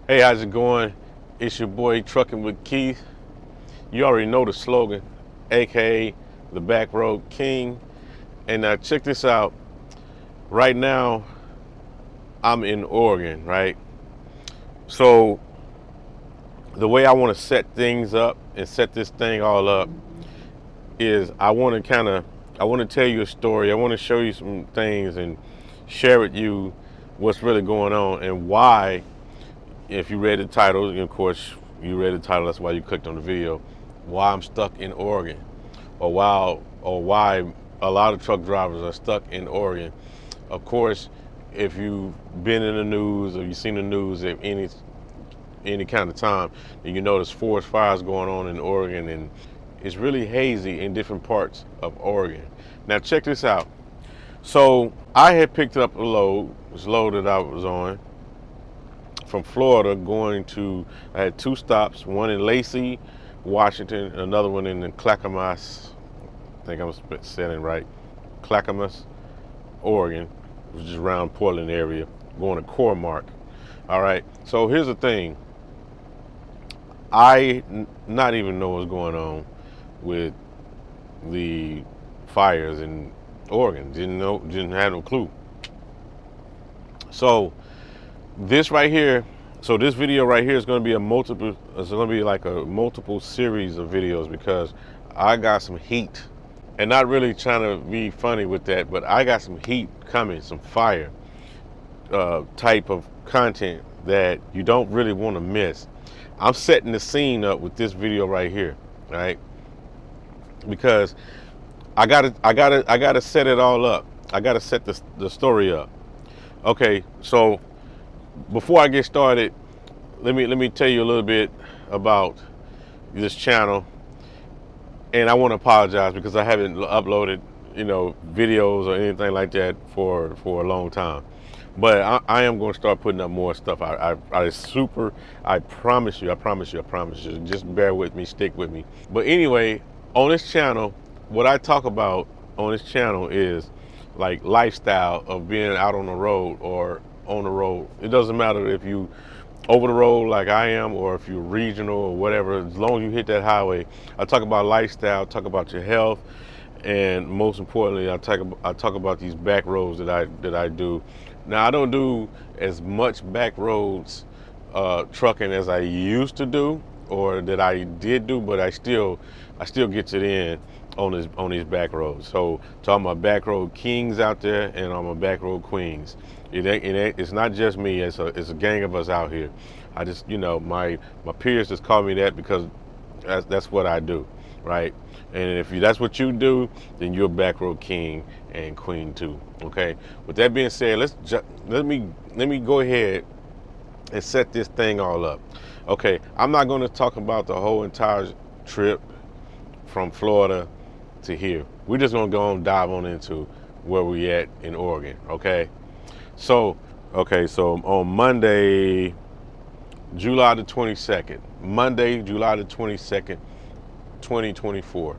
Hey, how's it going? It's your boy Trucking with Keith. You already know the slogan, aka the Back Road King. And now check this out. Right now, I'm in Oregon, right? So the way I want to set things up and set this thing all up is I want to tell you a story. I want to show you some things and share with you what's really going on and why. If you read the title, and of course you read the title, that's why you clicked on the video, why I'm stuck in Oregon, or why a lot of truck drivers are stuck in Oregon. Of course, if you've been in the news or you've seen the news at any kind of time, then you know there's forest fires going on in Oregon, and it's really hazy in different parts of Oregon. Now check this out. So I had picked up this load that I was on from Florida I had two stops, one in Lacey, Washington, and another one in Clackamas, I think I'm saying it right, Clackamas, Oregon, which is around Portland area, going to Core-Mark. All right, so here's the thing. I not even know what's going on with the fires in Oregon. Didn't have no clue. So this video right here is going to be like a multiple series of videos, because I got some heat, and not really trying to be funny with that, but I got some heat coming, some fire type of content that you don't really want to miss. I'm setting the scene up with this video right here, right? Because I gotta set it all up. I gotta set the story up. Okay, so before I get started, let me tell you a little bit about this channel. And I want to apologize because I haven't uploaded, videos or anything like that for a long time. But I am going to start putting up more stuff. I promise you. Just bear with me, stick with me. But anyway, on this channel, what I talk about on this channel is like lifestyle of being out on the road or on the road. It doesn't matter if you over the road like I am, or if you're regional or whatever. As long as you hit that highway, I talk about lifestyle, talk about your health, and most importantly, I talk about these back roads that I do. Now, I don't do as much back roads trucking as I used to do, or that I did do, but I still get to the end on these back roads. So talking about back road kings out there, and I'm a back road queens. It's not just me. It's a gang of us out here. I just, my peers just call me that because that's what I do, right? And if that's what you do, then you're a back road king and queen too. Okay. With that being said, let me go ahead and set this thing all up. Okay. I'm not going to talk about the whole entire trip from Florida to here. We're just going to go and dive on into where we at in Oregon. Okay. So on Monday, July the 22nd, 2024,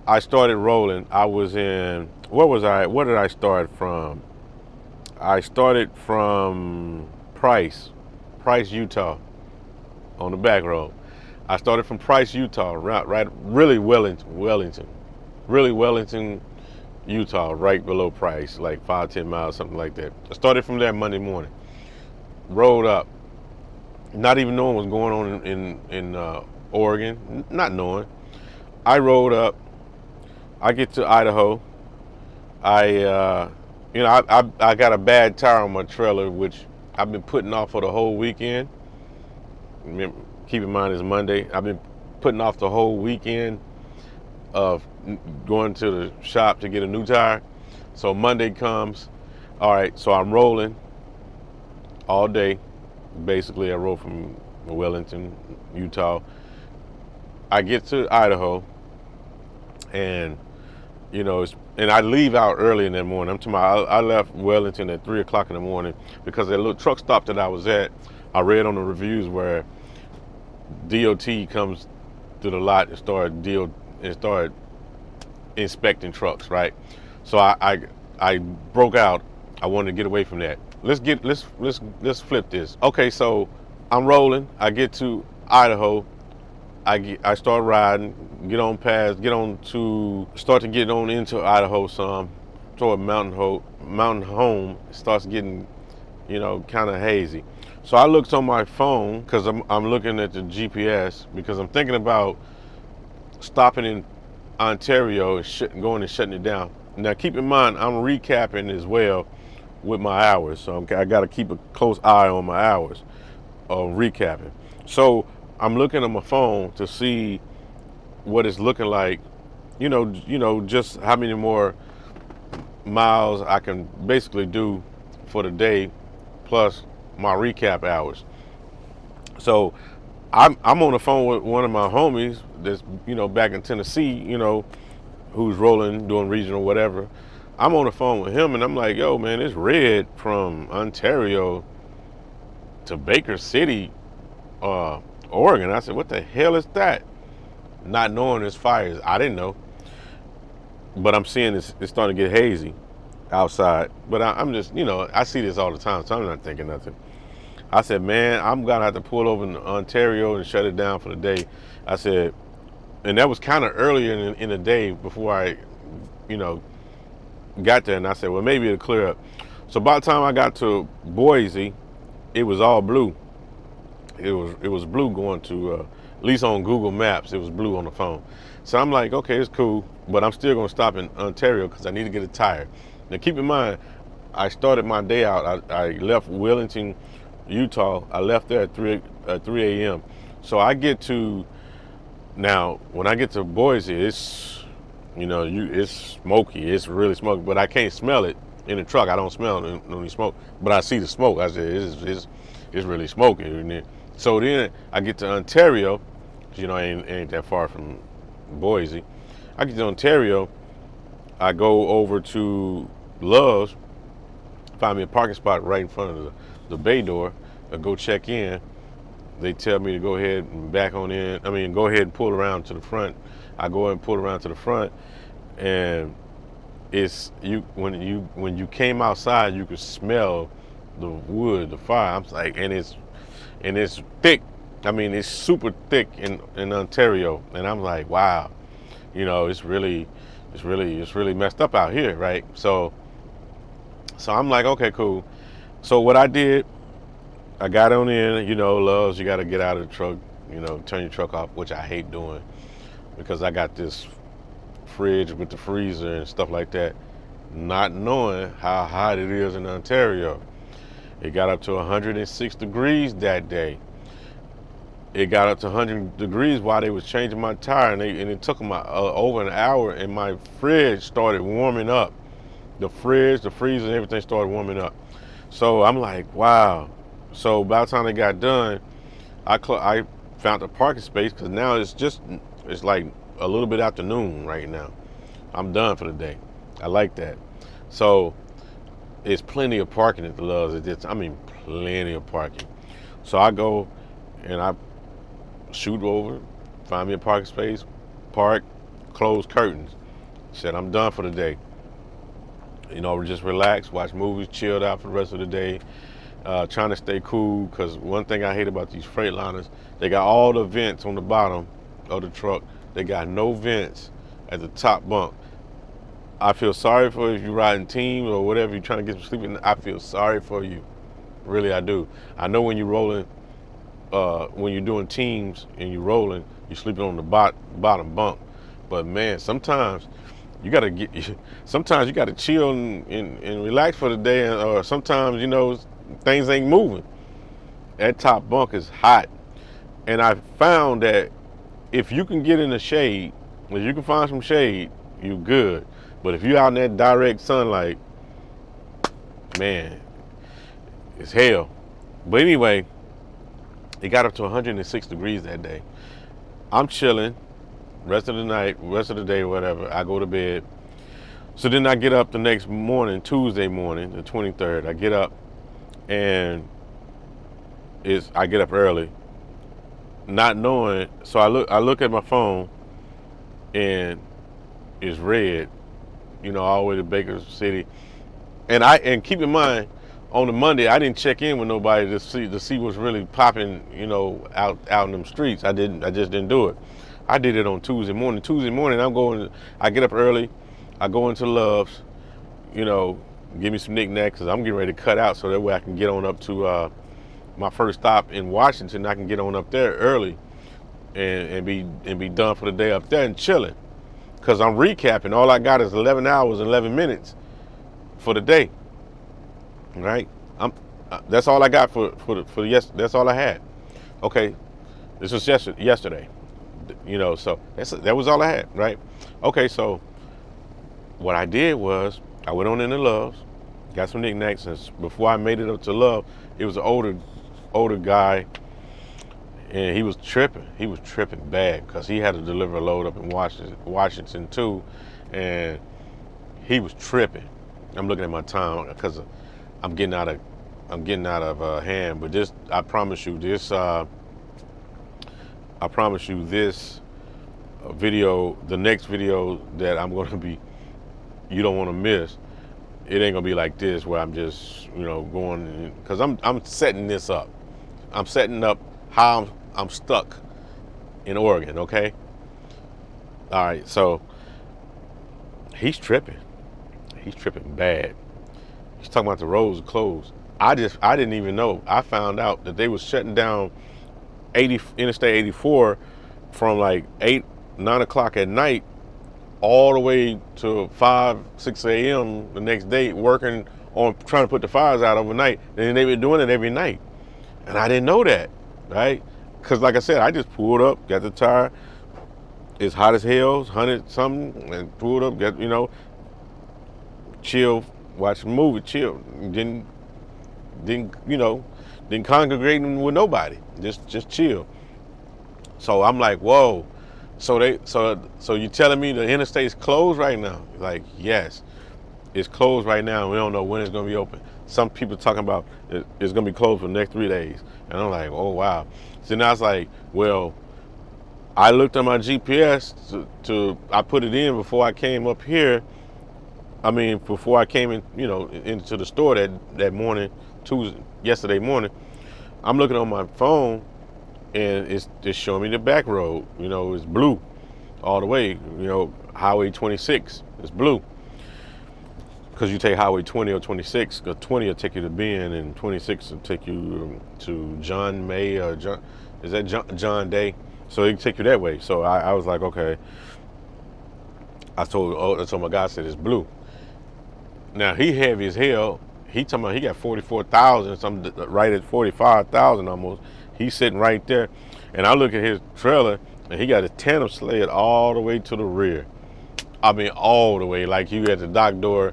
I started rolling. I was in, where did I start from? I started from Price, Utah, on the back road. I started from Price, Utah, right, really Wellington, Utah, right below Price, like 5-10 miles, something like that. I started from there Monday morning, rolled up, not even knowing what's going on in Oregon, not knowing. I rolled up. I get to Idaho. I got a bad tire on my trailer, which I've been putting off for the whole weekend. Keep in mind it's Monday. I've been putting off the whole weekend of going to the shop to get a new tire. So Monday comes. All right, so I'm rolling all day. Basically, I roll from Wellington, Utah. I get to Idaho, and and I leave out early in the morning. I'm talking about I left Wellington at 3 o'clock in the morning, because that little truck stop that I was at, I read on the reviews where DOT comes to the lot and started inspecting trucks, right? So I broke out. I wanted to get away from that. let's flip this. Okay, so I'm rolling. I get to Idaho. I start riding, start to get on into Idaho some, toward Mountain Home. It starts getting, kind of hazy. So I looked on my phone because I'm looking at the GPS because I'm thinking about stopping in Ontario and going and shutting it down. Now keep in mind I'm recapping as well with my hours, so I got to keep a close eye on my hours of recapping. So I'm looking at my phone to see what it's looking like, just how many more miles I can basically do for the day, plus my recap hours. So I'm on the phone with one of my homies that's back in Tennessee, who's rolling, doing regional, whatever. I'm on the phone with him and I'm like, yo, man, it's red from Ontario to Baker City, Oregon. I said, what the hell is that? Not knowing there's fires. I didn't know. But I'm seeing it's starting to get hazy outside. But I'm just, I see this all the time, so I'm not thinking nothing. I said, man, I'm going to have to pull over in Ontario and shut it down for the day. I said, and that was kind of earlier in the day before I, got there. And I said, well, maybe it'll clear up. So by the time I got to Boise, it was all blue. It was blue going to, at least on Google Maps, it was blue on the phone. So I'm like, okay, it's cool, but I'm still going to stop in Ontario because I need to get a tire. Now keep in mind, I started my day out. I left Wellington, Utah. I left there at 3 a.m. So I get to, now when I get to Boise, it's, it's smoky. It's really smoky, but I can't smell it in the truck. I don't smell any smoke, but I see the smoke. I said, it's really smoky. So then I get to Ontario, ain't that far from Boise. I get to Ontario, I go over to Love's, find me a parking spot right in front of the bay door. I go check in. They tell me to go ahead and go ahead and pull around to the front. I go ahead and pull around to the front, and when you came outside, you could smell the wood, the fire. I'm like, and it's thick. It's super thick in Ontario, and I'm like, wow, it's really messed up out here, right? So I'm like, okay, cool. So what I did, I got on in, Loves, you got to get out of the truck, turn your truck off, which I hate doing because I got this fridge with the freezer and stuff like that, not knowing how hot it is in Ontario. It got up to 106 degrees that day. It got up to 100 degrees while they was changing my tire, and it took them over an hour, and my fridge started warming up. The fridge, the freezer, and everything started warming up. So I'm like, wow. So by the time they got done, I found a parking space because now it's like a little bit after noon right now. I'm done for the day. I like that. So it's plenty of parking at the Loves. Plenty of parking. So I go and I shoot over, find me a parking space, park, close curtains. Said I'm done for the day. Just relax, watch movies, chilled out for the rest of the day. Trying to stay cool, because one thing I hate about these Freightliners, they got all the vents on the bottom of the truck. They got no vents at the top bunk. I feel sorry for if you're riding team or whatever, you're trying to get some sleep. I feel sorry for you. Really, I do. I know when you're rolling, when you're doing teams and you're rolling, you're sleeping on the bottom bunk. But man, sometimes you gotta chill and relax for the day, or sometimes things ain't moving. That top bunk is hot, and I found that if you can get in the shade, if you can find some shade, you good. But if you're out in that direct sunlight, man, it's hell. But anyway, it got up to 106 degrees that day. I'm chilling, rest of the night, rest of the day, whatever. I go to bed. So then I get up the next morning, Tuesday morning, the 23rd. I get up, and I get up early, not knowing. So I look at my phone, and it's red, all the way to Baker City. And keep in mind, on the Monday, I didn't check in with nobody to see what's really popping, you know, out in them streets. I just didn't do it. I did it on Tuesday morning. Tuesday morning, I get up early, I go into Love's, you know, give me some knickknacks, cause I'm getting ready to cut out, so that way I can get on up to my first stop in Washington. I can get on up there early and be done for the day up there and chilling. Cause I'm recapping. All I got is 11 hours and 11 minutes for the day. Right? That's all I got for that's all I had. Okay, this was yesterday. You know, so that was all I had, right? Okay, so what I did was I went on into Love's, got some knickknacks, and before I made it up to Love, it was an older guy, and he was tripping. He was tripping bad because he had to deliver a load up in Washington too, and he was tripping. I'm looking at my time because I'm getting out of hand, but this, I promise you this video, the next video that I'm going to be, you don't want to miss. It ain't gonna be like this where I'm just, you know, going, because I'm setting this up. I'm setting up how I'm stuck in Oregon. Okay. All right. So he's tripping. He's tripping bad. He's talking about the roads are closed. I didn't even know. I found out that they was shutting down Interstate 84 from like 9 o'clock at night all the way to 5, 6 a.m. the next day, working on trying to put the fires out overnight. And they were doing it every night. And I didn't know that, right? Because like I said, I just pulled up, got the tire. It's hot as hell, 100 something, and pulled up, got, you know, chill, watch a movie, chill. Didn't congregate with nobody. Just chill. So I'm like, whoa. So you telling me the interstate's closed right now? Like, yes, it's closed right now. And we don't know when it's gonna be open. Some people talking about it's gonna be closed for the next 3 days. And I'm like, oh wow. So now it's like, well, I looked at my GPS I put it in before I came up here. I mean, before I came in, you know, into the store that morning, yesterday morning. I'm looking on my phone, and it's showing me the back road. You know, it's blue all the way. You know, Highway 26 is blue. Because you take Highway 20 or 26, 20 will take you to Bend, and 26 will take you to John May, or John Day? So it can take you that way. So I was like, okay. I told my guy, I said, it's blue. Now, he heavy as hell. He talking about he got 44,000, something right at 45,000 almost. He's sitting right there. And I look at his trailer, and he got a tandem sled all the way to the rear. I mean, all the way, like you at the dock door,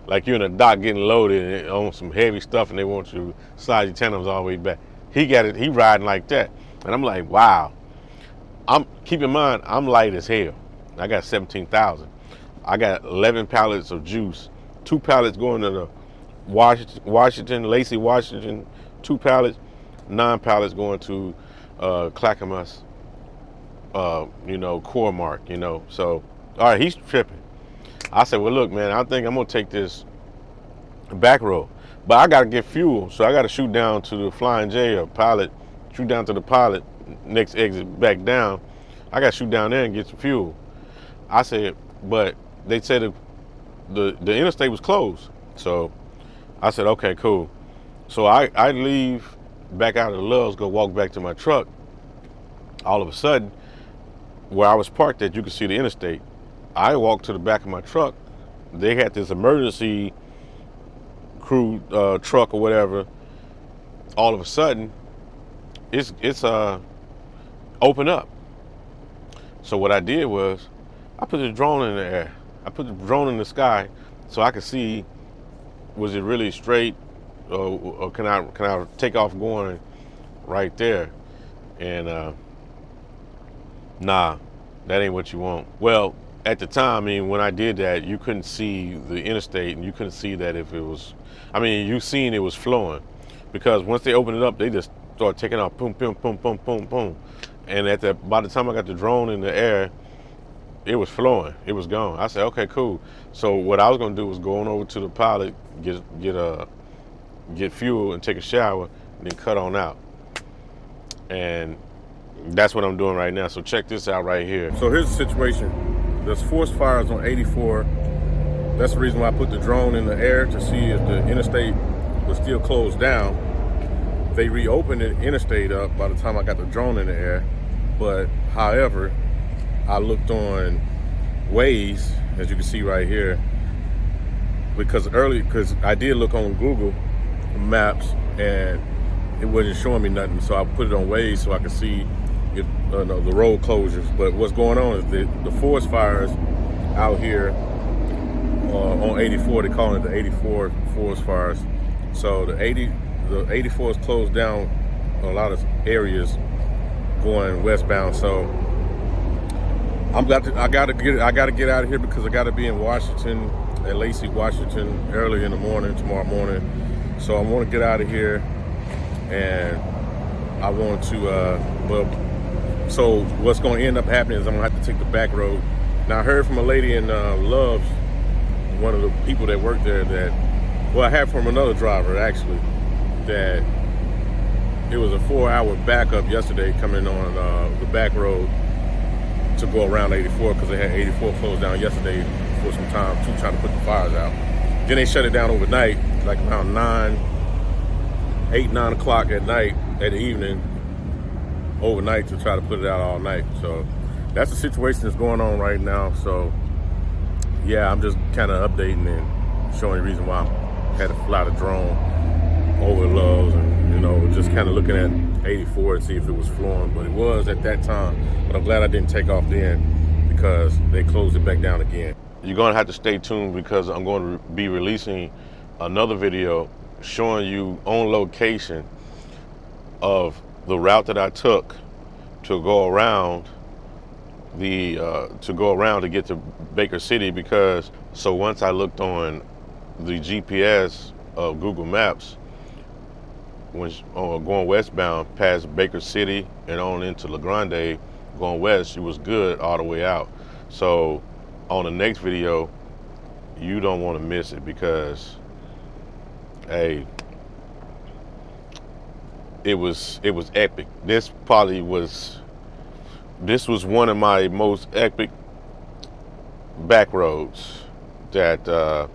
like you're in a dock getting loaded on some heavy stuff, and they want you to slide your tandems all the way back. He got it, he riding like that. And I'm like, wow. Keep in mind, I'm light as hell. I got 17,000. I got 11 pallets of juice, 2 pallets going to the Washington, Lacey, Washington, 2 pallets, 9 pallets going to Clackamas, you know, Core-Mark, you know. So, all right, he's tripping. I said, well, look, man, I think I'm gonna take this back road, but I gotta get fuel, so I gotta shoot down to the Flying J or Pilot, shoot down to the Pilot, next exit back down. I gotta shoot down there and get some fuel. I said, but they said the interstate was closed, so I said, okay, cool. So I leave back out of the Love's, go walk back to my truck. All of a sudden, where I was parked at, you could see the interstate. I walked to the back of my truck. They had this emergency crew truck or whatever. All of a sudden, it's open up. So what I did was, I put the drone in the air. I put the drone in the sky so I could see, was it really straight, or can I take off going right there? And nah, that ain't what you want. Well, at the time, I mean, when I did that, you couldn't see the interstate, and you couldn't see that if it was, I mean, you seen it was flowing, because once they opened it up, they just started taking off, boom, boom, boom, boom, boom, boom. And by the time I got the drone in the air, it was flowing, it was gone. I said, okay, cool. So what I was gonna do was go on over to the Pilot, get get fuel and take a shower, and then cut on out. And that's what I'm doing right now. So check this out right here. So here's the situation. There's forest fires on 84. That's the reason why I put the drone in the air, to see if the interstate was still closed down. They reopened the interstate up by the time I got the drone in the air. But however, I looked on Waze, as you can see right here, because I did look on Google Maps and it wasn't showing me nothing. So I put it on Waze so I could see if, the road closures. But what's going on is the forest fires out here on 84. They call it the 84 forest fires. So the 84 is closed down in a lot of areas going westbound. So I gotta get out of here because I gotta be in Washington, at Lacey, Washington, early in the morning tomorrow morning. So I want to get out of here, and I want to so what's going to end up happening is I'm gonna have to take the back road. Now I heard from a lady in Love's, one of the people that worked there, I had from another driver actually, that it was a 4-hour backup yesterday coming on the back road to go around 84, because they had 84 closed down yesterday for some time too, trying to put the fires out. Then they shut it down overnight, like around 8, 9 o'clock at night, at the evening, overnight, to try to put it out all night. So that's the situation that's going on right now. So yeah, I'm just kind of updating and showing the reason why I had to fly the drone over Love's, and just kind of looking at 84 to see if it was flowing, but it was at that time. But I'm glad I didn't take off then, because they closed it back down again. You're gonna have to stay tuned, because I'm going to be releasing another video showing you on location of the route that I took to go around to get to Baker City. Because so once I looked on the GPS of Google Maps, when going westbound past Baker City and on into La Grande, going west, it was good all the way out. So on the next video, you don't want to miss it, because hey, it was epic. This was one of my most epic back roads that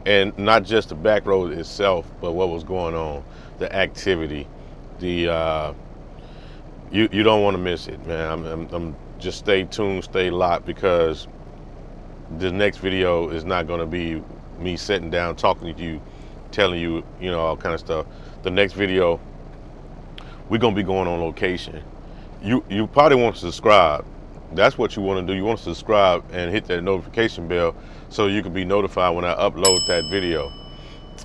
and not just the back road itself, but what was going on, the activity, you don't want to miss it, man. I'm just stay tuned, stay locked, because the next video is not going to be me sitting down talking to you, telling you, all kind of stuff. The next video, we're going to be going on location. You probably want to subscribe. That's what you want to do. You want to subscribe and hit that notification bell so you can be notified when I upload that video,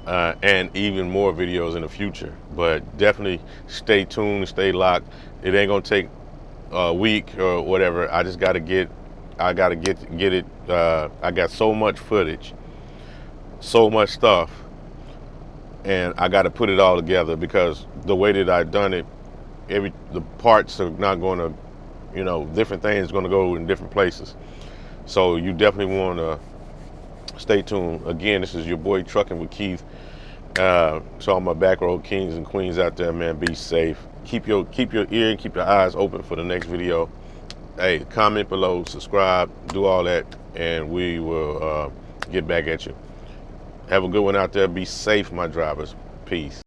and even more videos in the future. But definitely stay tuned, stay locked. It ain't gonna take a week or whatever. I just gotta get it. I got so much footage, so much stuff, and I got to put it all together, because the way that I've done it, the parts are not going to, different things going to go in different places. So you definitely want to stay tuned. Again, this is your boy Trucking with Keith. To all my back road kings and queens out there, man, be safe. Keep your ear and keep your eyes open for the next video. Hey, comment below, subscribe, do all that, and we will get back at you. Have a good one out there. Be safe, my drivers. Peace.